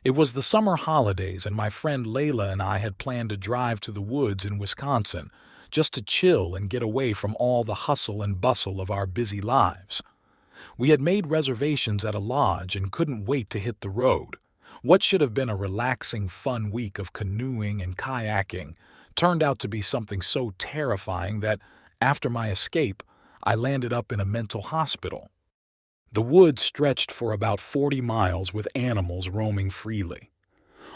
It was the summer holidays, and my friend Layla and I had planned to drive to the woods in Wisconsin just to chill and get away from all the hustle and bustle of our busy lives. We had made reservations at a lodge and couldn't wait to hit the road. What should have been a relaxing, fun week of canoeing and kayaking turned out to be something so terrifying that, after my escape, I landed up in a mental hospital. The woods stretched for about 40 miles with animals roaming freely.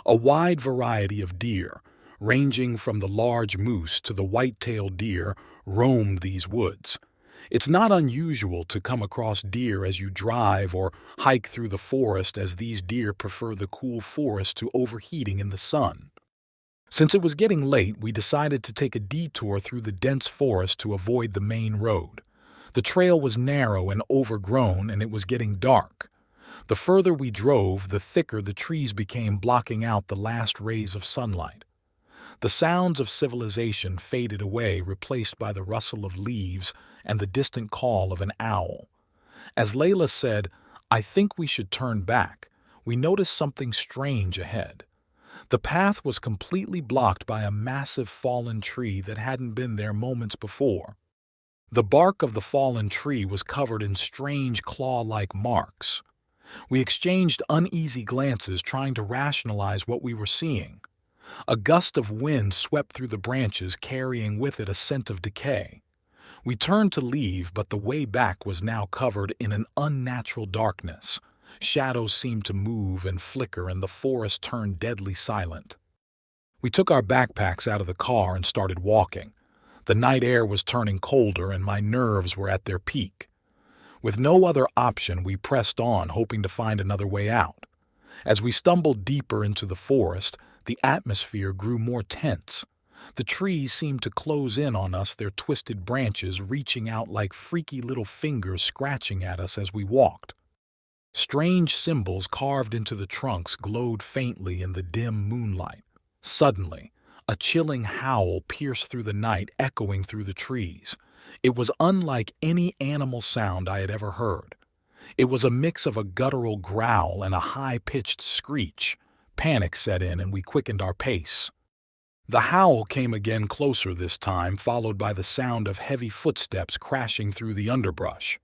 A wide variety of deer, ranging from the large moose to the white-tailed deer, roamed these woods. It's not unusual to come across deer as you drive or hike through the forest, as these deer prefer the cool forest to overheating in the sun. Since it was getting late, we decided to take a detour through the dense forest to avoid the main road. The trail was narrow and overgrown, and it was getting dark. The further we drove, the thicker the trees became, blocking out the last rays of sunlight. The sounds of civilization faded away, replaced by the rustle of leaves and the distant call of an owl. As Layla said, "I think we should turn back," we noticed something strange ahead. The path was completely blocked by a massive fallen tree that hadn't been there moments before. The bark of the fallen tree was covered in strange claw-like marks. We exchanged uneasy glances, trying to rationalize what we were seeing. A gust of wind swept through the branches, carrying with it a scent of decay. We turned to leave, but the way back was now covered in an unnatural darkness. Shadows seemed to move and flicker, and the forest turned deadly silent. We took our backpacks out of the car and started walking. The night air was turning colder, and my nerves were at their peak. With no other option, we pressed on, hoping to find another way out. As we stumbled deeper into the forest, the atmosphere grew more tense. The trees seemed to close in on us, their twisted branches reaching out like freaky little fingers, scratching at us as we walked. Strange symbols carved into the trunks glowed faintly in the dim moonlight. Suddenly, a chilling howl pierced through the night, echoing through the trees. It was unlike any animal sound I had ever heard. It was a mix of a guttural growl and a high-pitched screech. Panic set in, and we quickened our pace. The howl came again, closer this time, followed by the sound of heavy footsteps crashing through the underbrush.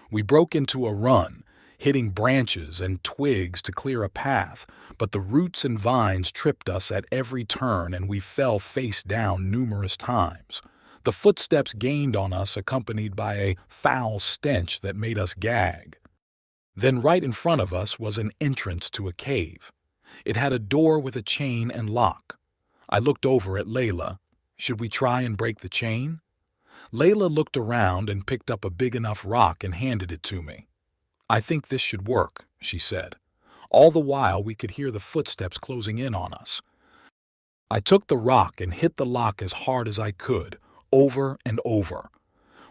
We broke into a run, hitting branches and twigs to clear a path, but the roots and vines tripped us at every turn, and we fell face down numerous times. The footsteps gained on us, accompanied by a foul stench that made us gag. Then right in front of us was an entrance to a cave. It had a door with a chain and lock. I looked over at Layla. Should we try and break the chain? Layla looked around and picked up a big enough rock and handed it to me. "I think this should work," she said. All the while, we could hear the footsteps closing in on us. I took the rock and hit the lock as hard as I could, over and over.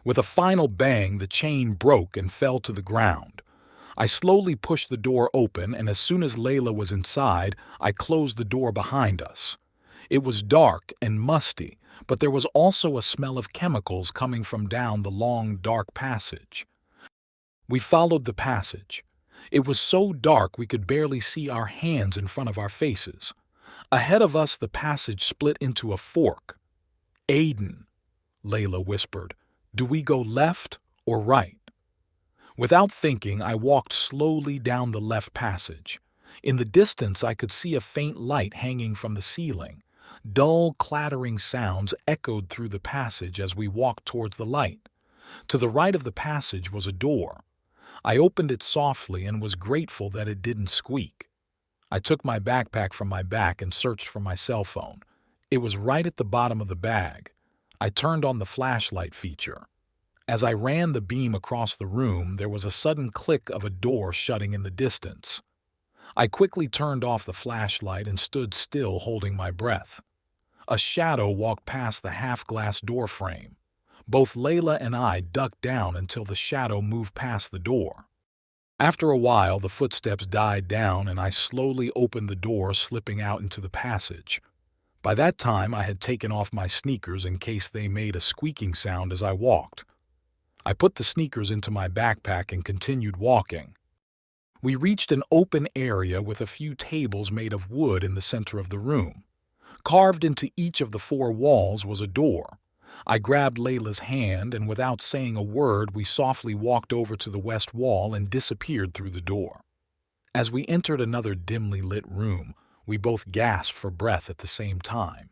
With a final bang, the chain broke and fell to the ground. I slowly pushed the door open, and as soon as Layla was inside, I closed the door behind us. It was dark and musty, but there was also a smell of chemicals coming from down the long, dark passage. We followed the passage. It was so dark we could barely see our hands in front of our faces. Ahead of us, the passage split into a fork. "Aiden," Layla whispered, "do we go left or right?" Without thinking, I walked slowly down the left passage. In the distance, I could see a faint light hanging from the ceiling. Dull, clattering sounds echoed through the passage as we walked towards the light. To the right of the passage was a door. I opened it softly and was grateful that it didn't squeak. I took my backpack from my back and searched for my cell phone. It was right at the bottom of the bag. I turned on the flashlight feature. As I ran the beam across the room, there was a sudden click of a door shutting in the distance. I quickly turned off the flashlight and stood still, holding my breath. A shadow walked past the half-glass door frame. Both Layla and I ducked down until the shadow moved past the door. After a while, the footsteps died down, and I slowly opened the door, slipping out into the passage. By that time, I had taken off my sneakers in case they made a squeaking sound as I walked. I put the sneakers into my backpack and continued walking. We reached an open area with a few tables made of wood in the center of the room. Carved into each of the four walls was a door. I grabbed Layla's hand, and without saying a word, we softly walked over to the west wall and disappeared through the door. As we entered another dimly lit room, we both gasped for breath at the same time.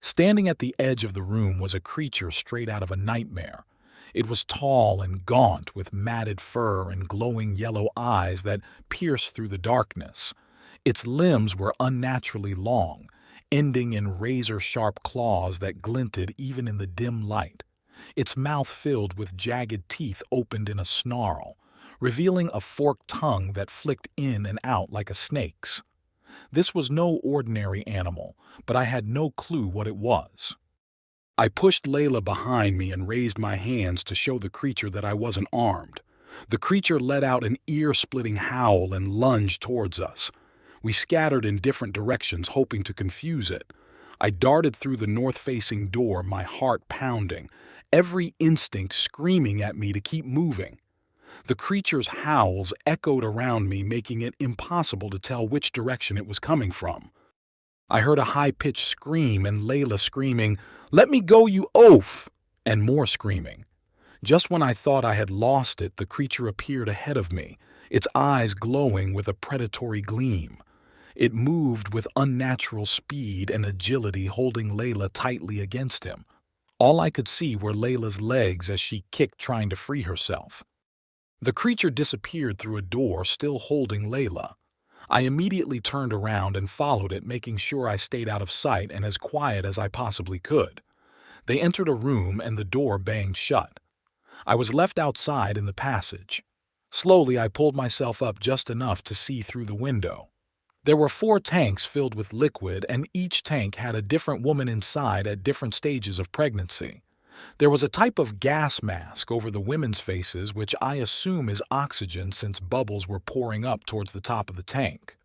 Standing at the edge of the room was a creature straight out of a nightmare. It was tall and gaunt, with matted fur and glowing yellow eyes that pierced through the darkness. Its limbs were unnaturally long, ending in razor-sharp claws that glinted even in the dim light. Its mouth filled with jagged teeth opened in a snarl, revealing a forked tongue that flicked in and out like a snake's. This was no ordinary animal, but I had no clue what it was. I pushed Layla behind me and raised my hands to show the creature that I wasn't armed. The creature let out an ear-splitting howl and lunged towards us. We scattered in different directions, hoping to confuse it. I darted through the north-facing door, my heart pounding, every instinct screaming at me to keep moving. The creature's howls echoed around me, making it impossible to tell which direction it was coming from. I heard a high-pitched scream and Layla screaming, "Let me go, you oaf!" and more screaming. Just when I thought I had lost it, the creature appeared ahead of me, its eyes glowing with a predatory gleam. It moved with unnatural speed and agility, holding Layla tightly against him. All I could see were Layla's legs as she kicked, trying to free herself. The creature disappeared through a door, still holding Layla. I immediately turned around and followed it, making sure I stayed out of sight and as quiet as I possibly could. They entered a room and the door banged shut. I was left outside in the passage. Slowly, I pulled myself up just enough to see through the window. There were 4 tanks filled with liquid, and each tank had a different woman inside at different stages of pregnancy. There was a type of gas mask over the women's faces, which I assume is oxygen since bubbles were pouring up towards the top of the tank.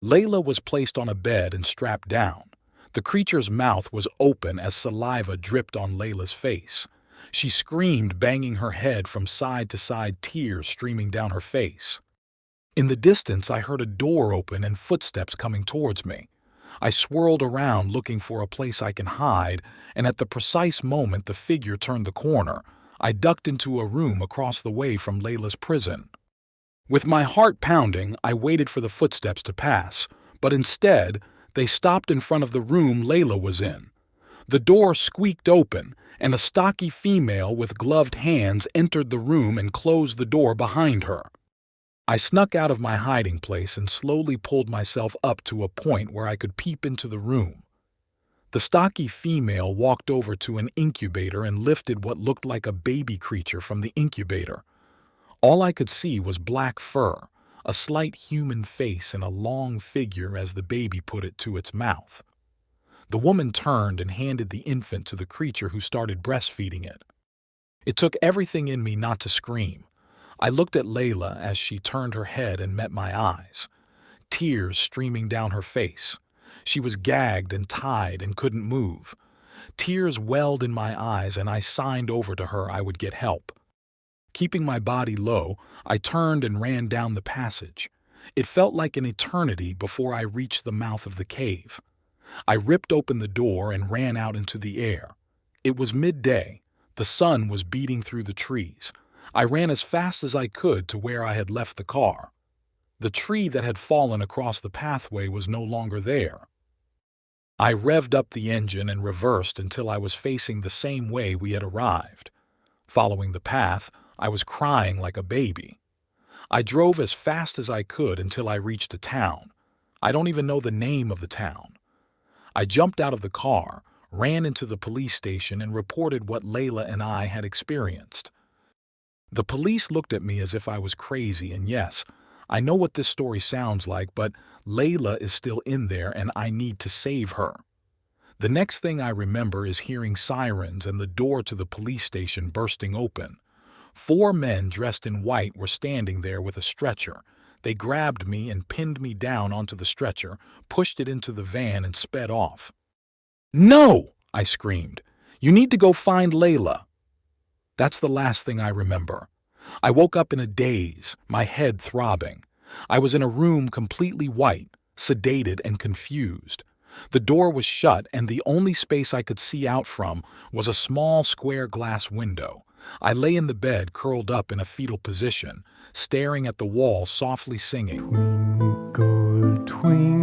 Layla was placed on a bed and strapped down. The creature's mouth was open as saliva dripped on Layla's face. She screamed, banging her head from side to side, tears streaming down her face. In the distance, I heard a door open and footsteps coming towards me. I swirled around looking for a place I can hide, and at the precise moment the figure turned the corner, I ducked into a room across the way from Layla's prison. With my heart pounding, I waited for the footsteps to pass, but instead, they stopped in front of the room Layla was in. The door squeaked open, and a stocky female with gloved hands entered the room and closed the door behind her. I snuck out of my hiding place and slowly pulled myself up to a point where I could peep into the room. The stocky female walked over to an incubator and lifted what looked like a baby creature from the incubator. All I could see was black fur, a slight human face, and a long figure as the baby put it to its mouth. The woman turned and handed the infant to the creature, who started breastfeeding it. It took everything in me not to scream. I looked at Layla as she turned her head and met my eyes, tears streaming down her face. She was gagged and tied and couldn't move. Tears welled in my eyes, and I signed over to her I would get help. Keeping my body low, I turned and ran down the passage. It felt like an eternity before I reached the mouth of the cave. I ripped open the door and ran out into the air. It was midday. The sun was beating through the trees. I ran as fast as I could to where I had left the car. The tree that had fallen across the pathway was no longer there. I revved up the engine and reversed until I was facing the same way we had arrived. Following the path, I was crying like a baby. I drove as fast as I could until I reached a town. I don't even know the name of the town. I jumped out of the car, ran into the police station, and reported what Layla and I had experienced. The police looked at me as if I was crazy, and yes, I know what this story sounds like, but Layla is still in there and I need to save her. The next thing I remember is hearing sirens and the door to the police station bursting open. 4 men dressed in white were standing there with a stretcher. They grabbed me and pinned me down onto the stretcher, pushed it into the van, and sped off. "No!" I screamed. "You need to go find Layla." That's the last thing I remember. I woke up in a daze, my head throbbing. I was in a room completely white, sedated and confused. The door was shut, and the only space I could see out from was a small square glass window. I lay in the bed, curled up in a fetal position, staring at the wall, softly singing. Twinkle, twinkle.